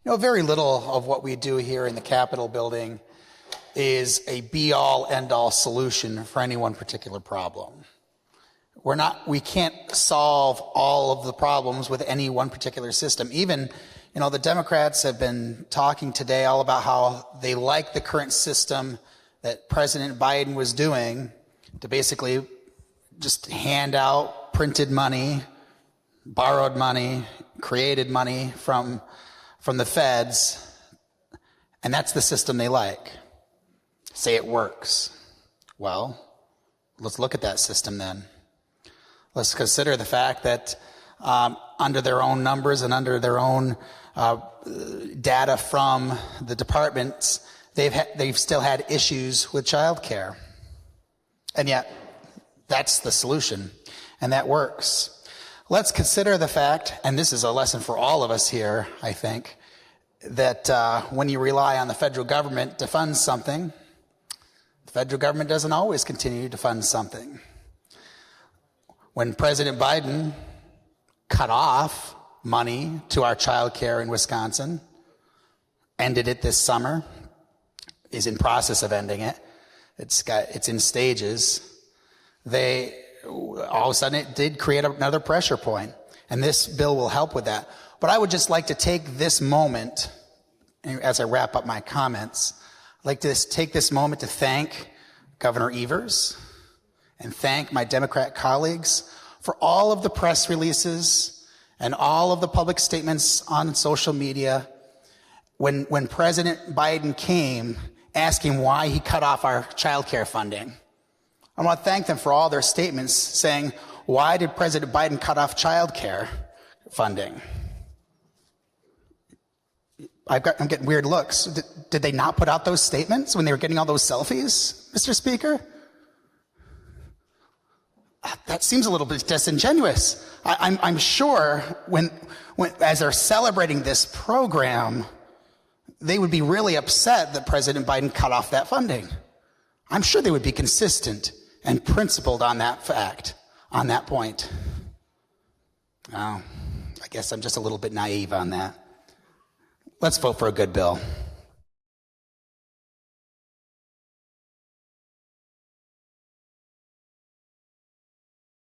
Very little of what we do here in the Capitol building is a be-all, end-all solution for any one particular problem. We can't solve all of the problems with any one particular system. Even, the Democrats have been talking today all about how they like the current system that President Biden was doing to basically just hand out printed money, borrowed money, created money from the feds, and that's the system they like. Say it works. Well, let's look at that system then. Let's consider the fact that under their own numbers and under their own data from the departments, they've still had issues with childcare. And yet, that's the solution, and that works. Let's consider the fact, and this is a lesson for all of us here, I think, that when you rely on the federal government to fund something, the federal government doesn't always continue to fund something. When President Biden cut off money to our child care in Wisconsin, ended it this summer, is in process of ending it, it's in stages, all of a sudden it did create another pressure point, and this bill will help with that. But I would just like to take this moment, as I wrap up my comments, I'd like to take this moment to thank Governor Evers and thank my Democrat colleagues for all of the press releases and all of the public statements on social media when President Biden came asking why he cut off our child care funding. I want to thank them for all their statements saying, why did President Biden cut off child care funding? I'm getting weird looks. Did they not put out those statements when they were getting all those selfies, Mr. Speaker? That seems a little bit disingenuous. I'm sure when as they're celebrating this program, they would be really upset that President Biden cut off that funding. I'm sure they would be consistent and principled on that fact, on that point. Oh, I guess I'm just a little bit naive on that. Let's vote for a good bill.